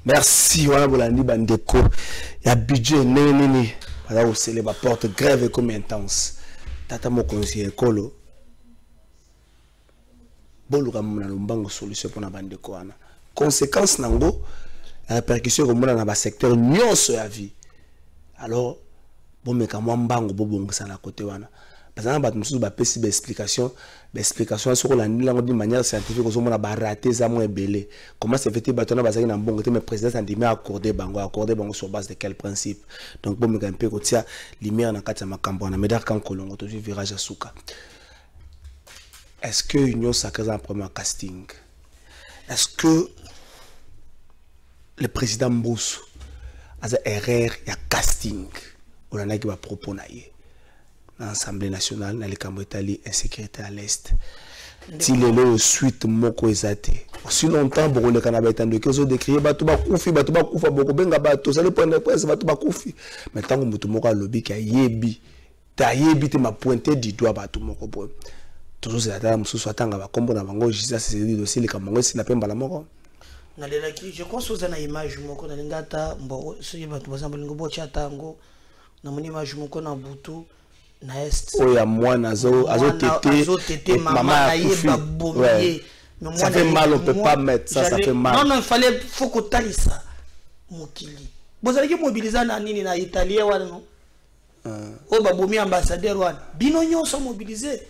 Merci, voilà Bolandi Bandeko. Il y a budget, nénéné. Voilà où c'est les porte grève comme intense. Tata mo conseiller Kolo. Boluka mona lombango solution pour na Bandeko ana. Conséquence nango, la répercussion comme dans le secteur nyonso ya vie. Alors, bon mais quand moi mbango bobongisa na côté wana. Parce que nous avons des explications sur la langue d'une manière scientifique. Nous avons raté ça moins belé. Comment c'est fait que nous avons bon mais le président a accordé sur base de quel principe. Donc bon mais un peu côté lumière dans quatre campagne mais d'accord quand on toujours virage à souka. Est-ce que l'Union sacrée en premier casting? Est-ce que le président Mboussou a une erreur il y a casting on a qui va proposer l'Assemblée nationale, dans les Cambodgiens, insécurité à l'Est. Si les lois suite moko ezate. Aussi longtemps, beaucoup de Canada étant de qu'ils ont décrié, batuba koufi, beaucoup benga bato, ça le point de presse, batuba koufi. Maintenant, on moutou moko lobby qui a yebi, ta yebi te m'a pointé du doigt batu moko bon. Toujours c'est la table, monsieur soit tanga va combo na bango, juste c'est des dossiers les Camerounais si la peine bala moko. Na lela ki, je crois que na image moko na lingata, mbo, si batu bazamba lingo bo chatango, na moni image moko na butu. Oh ya moi nazo tété maman a ouais. Ça fait mal on peut pas mettre ça ça fait mal. Non il fallait faut que tali ça mokili. Vous allez mobiliser na nini na italien wana non. Oh babomi ambassadeur wana. Bino nyonso mobiliser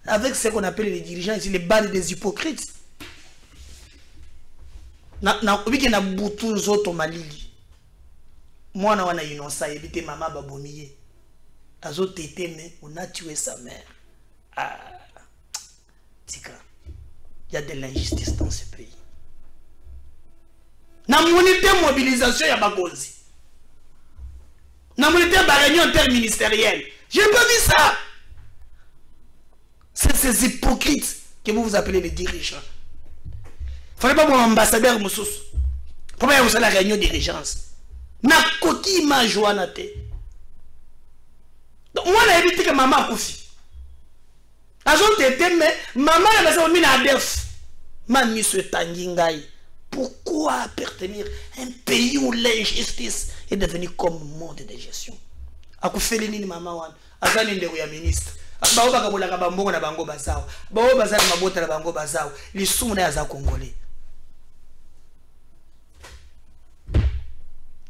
avec ce qu'on appelle les dirigeants ici les bandes des hypocrites. Na ubiki na butu zoto malili. Mwana wana innocent ebite mama babomiye. Azo tété mais on a tué sa mère. Ah, tika. Il y a de l'injustice dans ce pays. Na monité mobilisation ya bagozi. Na monité ba réunion interministérielle. J'ai pas vu ça. C'est ces hypocrites que vous appelez les dirigeants. Fallait pas mon ambassadeur Moussous. Comment vous avez la réunion de régence? Na coquille ma joie te. Donc moi j'ai évité que maman a couffé. Agent été mais maman a besoin de la def. Mami se tangingai. Pourquoi appartenir à un pays où l'injustice est devenue comme mode de gestion? A couffé les nini maman wan. Azali ndeko ya ministre. Bao bakabola ka bambongo na bango bazao. Bao bazali mabota na bango bazao. Lisumu na ya congolais.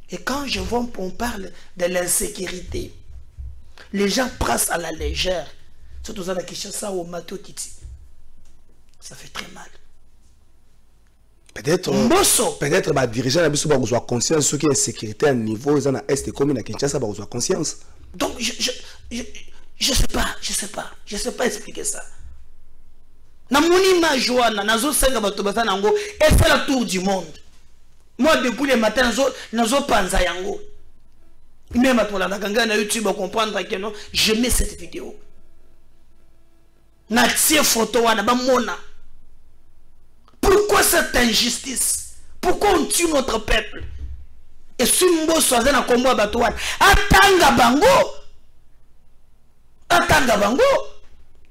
Et quand je vois qu'on parle de l'insécurité, les gens pressent à la légère. Surtout dans la Kinshasa ou au Mato Kiti. Ça fait très mal. Peut-être les dirigeants ont besoin conscience de la sécurité à niveau dans l'Est comme à Kinshasa ont besoin conscience. Donc je sais pas expliquer ça. Na moni ma joana nazo senga bato bazana ngo et fait la tour du monde. Moi depuis le matin nazo panza yango. Même à la ganga na YouTube comprendre que non, je mets cette vidéo. Na tie photo wana ba mona. Pourquoi cette injustice? Pourquoi on tue notre peuple? Et si mbo soaza na kombo bato wana atanga bango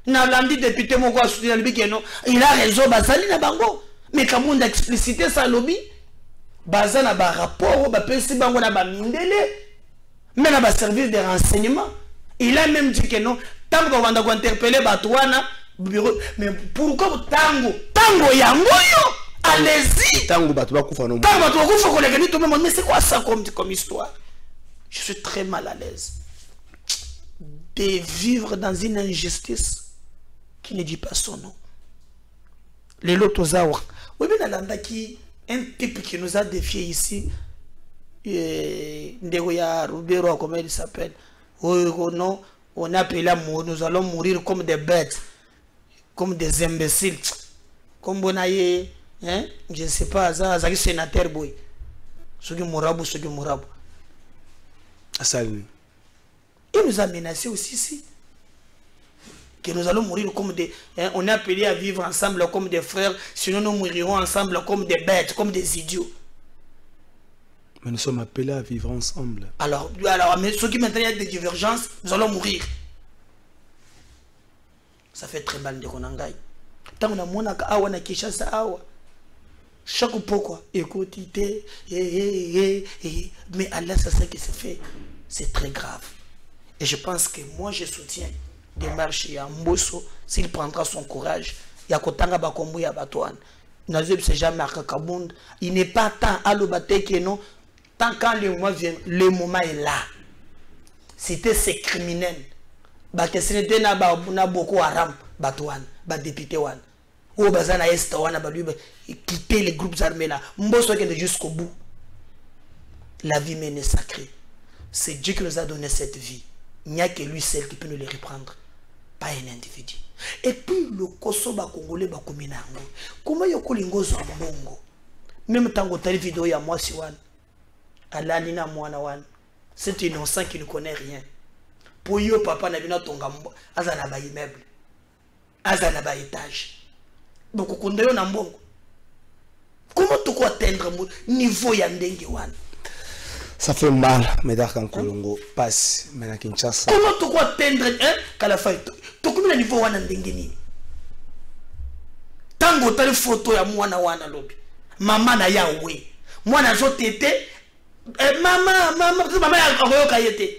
na landi député moko a soutenu le bikeno il a raison bazali na bango mais comme on a explicité ça lobby bazana ba rapport ba pesi bango na ba mindele mais na ba service de renseignement il a même dit que non tango ba wanda ko interpeller bato wana bureau mais pourquoi tango yango yo allez-y tango bato bakufa no tango bato bakufa ko lekani to même mais c'est quoi ça comme histoire? Je suis très mal à l'aise de vivre dans une injustice qui ne dit pas son nom. Les Lotozawa. Oui, mais dans qui un type qui nous a défié ici, Ndegoya Rubero, comment il s'appelle? Non, on a appelé à mourir, nous allons mourir comme des bêtes, comme des imbéciles. Comme Bonaye, hein? Je ne sais pas, ça c'est sénateur boy. Ce qui mourabu. Asali. Il nous a menacé aussi ici. Que nous allons mourir comme des... Hein, on est appelé à vivre ensemble comme des frères. Sinon nous mourrons ensemble comme des bêtes, comme des idiots. Mais nous sommes appelés à vivre ensemble. Alors mais ceux qui maintenant il y a des divergences, nous allons mourir. Ça fait très mal de Konangai. Tant qu'on a mon awa na Kinshasa awa. Chaque pourquoi écoute, mais Allah, c'est ça qui se fait. C'est très grave. Et je pense que moi, je soutiens des marches à Mbosso s'il prendra son courage. Yakotanga Bakombo Yabatouane. Nazib c'est jamais à Kakabund. Il n'est pas temps à l'obate que non. Tant quand le moment vient, le moment est là. C'était ces criminels. Parce que ce n'était pas beaucoup Haram, Batouane, député Wan. Ou Bazana Est Wan, quitter les groupes armés là. Mbosso est jusqu'au bout. La vie mène est sacrée. C'est Dieu qui nous a donné cette vie. Il n'y a que lui seul qui peut nous les reprendre. Pas un individu. Et puis le Kosoba congolais bakomina ngo. Comment yoko lingozo mbongo? Même tant que telle vidéo ya moi si wan. Alalina mwana wan. C'est innocent qui ne connaît rien. Pour yo papa na bina tonga azana ba immeuble. Azana ba étage. Donc kondeyo na mbongo. Comment tu peux atteindre niveau ya ndenge wan? Ça fait mal, mais d'accord, Kolongo passe, mais à Kinshasa. Comment tu peux atteindre qu'à la fin, tu peux niveau wana ndengeni. Tango tali photo ya mwana wana lobi. Maman na ya we. Mwana zo tete. Maman ya koyo kayete.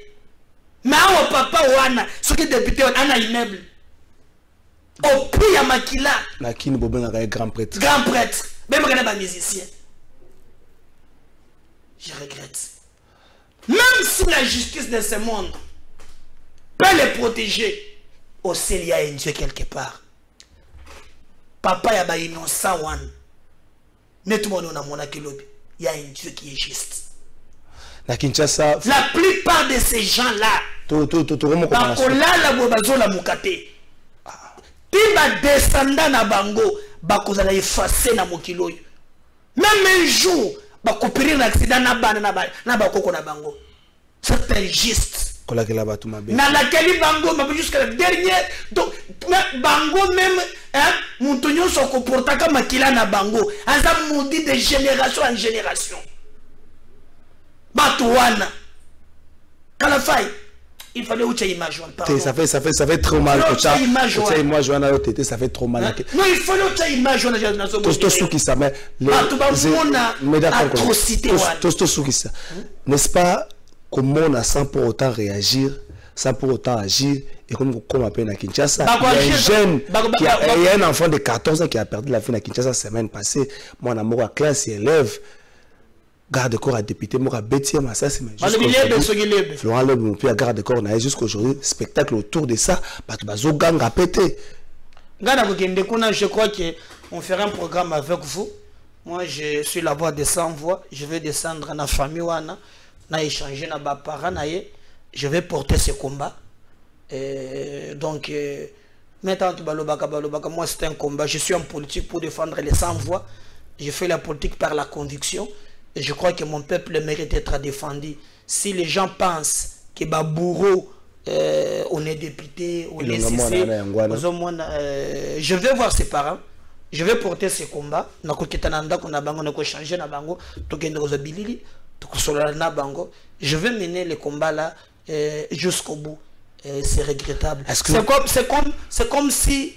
Mais awa papa wana, ce qui député ana immeuble. Au prix ya makila. Na kini bobenga ka grand prêtre. Grand prêtre. Même quand ba musicien. Je regrette. Même si la justice de ce monde peut les protéger, aussi il y a un Dieu quelque part. Papa yaba innocent one. Mais tout le monde a mon akilobi. Il y a un Dieu qui est juste. La Kinshasa. La plupart de ces gens-là. Bakolala bobazola mukate. Tiba descendant na bango bakozala effacer na mokiloyo. Même un jour bakopérir un accident na bana na bakoko na bango. C'est injuste. na laquelle bango jusqu'à la dernière donc bango même hein montonyo so comporta comme makila na bango aza maudit de génération en génération batouana Kalafai il fallait où tu image ça fait trop mal que ça image ça fait trop mal non il fallait où tu image tout ce qui ça mais atrocité tout ce qui ça n'est-ce pas comment on a sans pour autant réagir sans pour autant agir et comme à peine à Kinshasa il y a un jeune il y a un enfant de 14 ans qui a perdu la vie à Kinshasa la semaine passée mon amour à classe élève garde corps à député moi à Bétier ma ça c'est Florent Leb mon père garde corps na jusqu'aujourd'hui spectacle autour de ça bazo gang a pété je crois que on fera un programme avec vous. Moi je suis la voix de sans voix, je vais descendre dans la famille wana na échanger na ba parents na ye, je vais porter ce combat. Donc maintenant moi c'est un combat, je suis en politique pour défendre les sans voix. Je fais la politique par la conviction. Et je crois que mon peuple mérite d'être défendu. Si les gens pensent que Babouro, on est député, on est cessé, je vais voir ses parents, je vais porter ce combat. Je vais mener le combat là jusqu'au bout. C'est regrettable. C'est comme si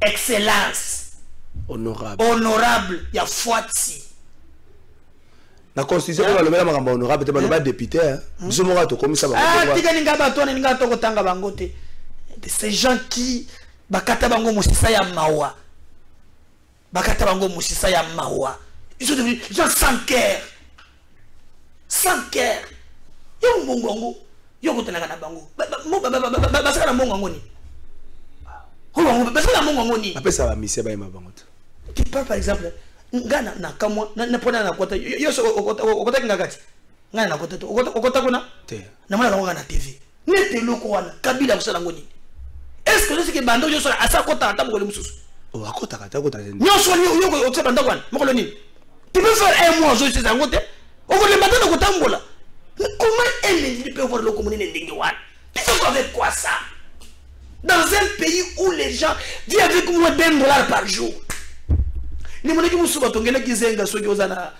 excellence, honorable, il y a Fouatsi. La constitution est le même honorable, peut-être député. Je me rends comme ça. Ces gens qui bakata bango musisa ya mawa. Bakata bango musisa ya mawa. Ils sont devenus gens sans cœur. Sans cœur. Yo mbongo. Yo kotana na bango. Basaka na mbongo ni. Ho basaka na mbongo ni. Après ça va misser ba ma bango. Tu parles par exemple ngana na kamwa na pona na kota yo okota ngakati ngana na kota okota kuna te na mwana ngana TV nete loko wana kabila kusala ngoni est-ce que c'est que bando yo sala asa kota ata mokolo mususu o akota kata kota nyo so yo otsa bando kwana mokolo nini tu peux faire un mois zo c'est ngote o vole bando na kotambola comment un individu peut voir loko monene ndenge wana tu fais avec quoi ça dans un pays où les gens vivent avec moins $1 par jour. Ni moneki musuba tongela kizenga soki ozana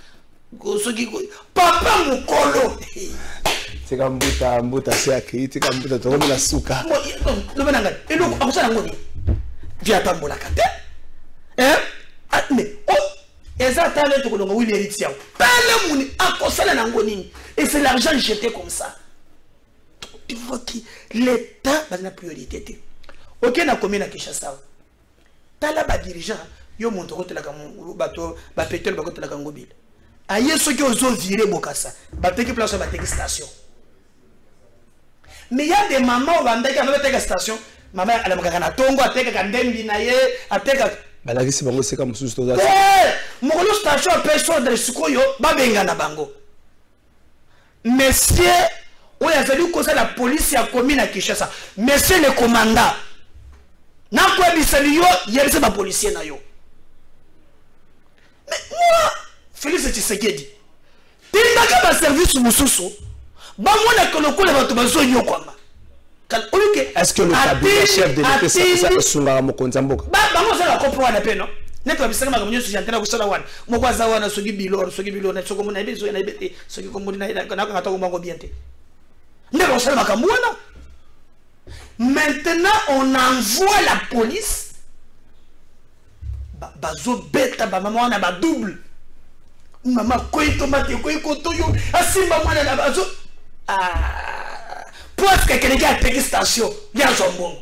soki papa mukolo tika mbuta se akiri tika mbuta to la suka lo benanga elo akusana ngoni via tambola kate mais eza talent ko longa wili héritier pele muni akosala na ngoni et c'est l'argent jeté comme ça. Il faut que l'état va la priorité. OK na commune à Kinshasa. Tala ba dirigeant yo monto kotela ka bato ba pétrole ba kotela ka ngobile aye soki ozo virer bokasa ba teki place ba teki station mais il y a des mamans bandaki ba teki station maman ala makaka na tongo ateka ka ndembi na ye ateka balaki si bango seka mususu toza mokolo station personne de sikoyo ba benga na bango monsieur oya zali kosa la police ya commune à Kinshasa monsieur le commandant na kwa bisali yo yelise ba policier na yo. Mais moi, Félix Tshisekedi, tu n'as pas de service mususu. Bah moi na koloko le bato bazo nyokwama. Est-ce que le cabinet chef de l'État ça est sunga mokonza mboka? Bah moi ça la comprendre na peine non. Ne pas bisanga makamyo so jantena ko sala wana. Mokwaza wana soki bilo na soko mona biso na ibete soki ko mona na ngata ko mango bien te. Ne ba sala makambo wana. Maintenant on envoie la police. Bazo beta ba maman na ba double maman koi tomate koi kotoyo asimba mwana na bazo parce que quelqu'un a payé station via son bon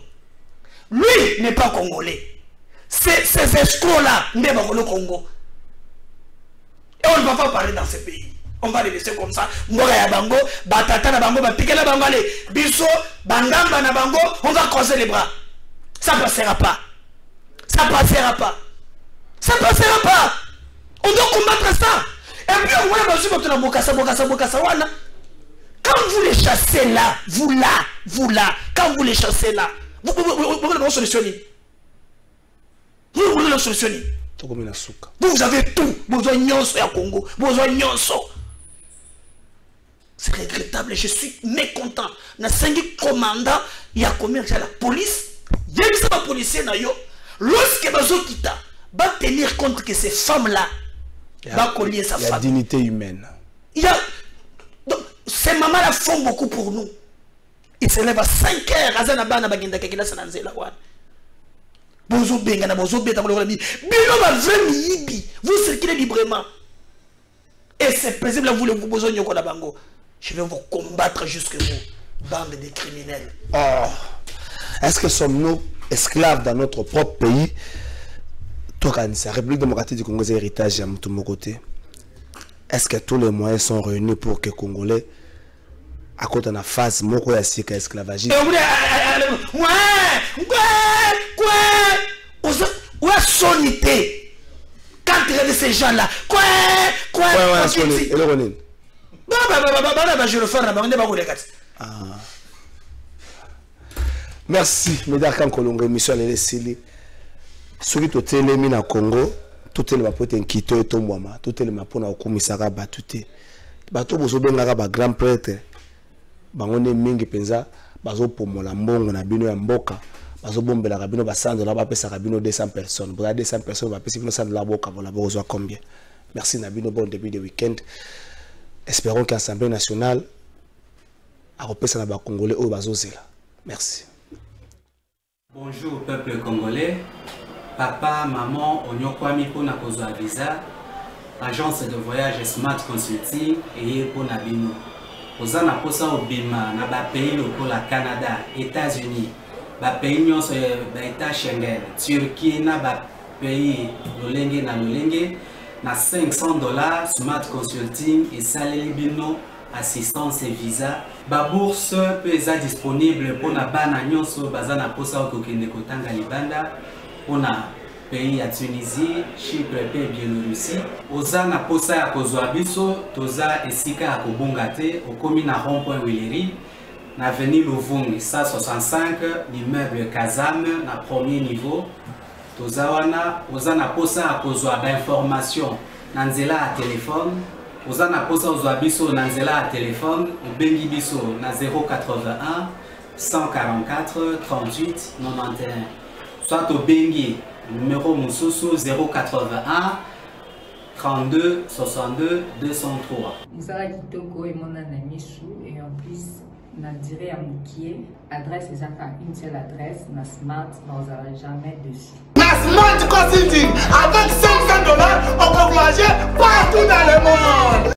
lui n'est pas congolais c'est ces escrocs là n'est pas le Congo et on ne va pas parler dans ce pays on va les laisser comme ça mboka ya bango batata na bango bapikela bango ale biso bangamba na bango on va croiser les bras ça passera pas ça passera pas. Ça ne passera pas. On doit combattre ça. Et puis on va se mettre dans Bokassa. Quand vous les chassez là, vous là, quand vous les chassez là, vous pouvez solutionner. Vous pouvez le solutionner. Vous avez tout. Besoin nyonso ya Congo. Besoin nyonso. C'est regrettable, je suis mécontent. Na 5 commandant, il y a combien de la police? Il y a des policiers, lorsque bazo kita, va tenir compte que ces femmes-là, va collier sa femme. Il y a dignité humaine. Il y a... Donc, ces mamans-là font beaucoup pour nous. Ils se lèvent à 5 heures, azana bana bagenda kekila sananzela wana. Bozo benga na bozo beta ko bi. Bino ba vemi vous circulez librement. Et c'est paisible, vous besoin de bango. Je vais vous combattre jusque vous, bande de criminels. Oh, est-ce que sommes-nous esclaves dans notre propre pays? La République démocratique du Congo, c'est héritage à mon côté. Est-ce que tous les moyens sont réunis pour que les Congolais, à côté de la phase, moko ya sika esclavagisme? Où est sonité? Quand tu regardes ces gens-là, quoi, je le fais. Merci, Médard Kolongo, mission les Sili. Celui qui est mis na Congo, tout est le mapote en Quito et Tombouama, tout est le mapona au commissariat Batouté. Bato bozo benga ba grand prêtre, bangone mingi penza, bazo pomola mbongo na bino ya mboka. Bazo bombela rabino ba 100 $, ba pesa rabino 200 personnes. Pour 200 personnes, ba pesa 100 $ boka, voilà besoin combien. Merci Nabino, bon début de week-end. Espérons que l'Assemblée nationale a repris na ba Congolais au bazozela. Merci. Bonjour peuple congolais. Papa, maman, onyokwami pour na kozwa visa. Agence de voyage Smart Consulting et pour Nabino. Ozana posa obima na ba pays pour la Canada, États-Unis, ba pays nyonso ba État Schengen, Turquie na ba pays lolenge na lolenge na $500 Smart Consulting et saleli bino assistance et visa. Ba bourse peut être disponible pour na bana nyonso bazana posa okokende kotanga libanda pour na pays ya Tunisie, Chypre et Biélorussie. Ozana posa ya kozwa biso toza esika ya kobonga te okomi na rond-point Wileri na avenue Luvungi 165 l'immeuble Kazam na premier niveau. Toza wana ozana posa ya kozwa ba information na nzela ya téléphone. Ozana posa ozwa biso na nzela ya téléphone obengi biso na 081 144 38 91. Soit obengi numéro Moussousou 081 32 62 203. Moussala Kitoko et mon ami Chou et en plus na diré à Moukié, adresse exacte une seule adresse, na Smart, vous n'aurez jamais dessus. Na Smart Consulting, avec $500, on peut voyager partout dans le monde.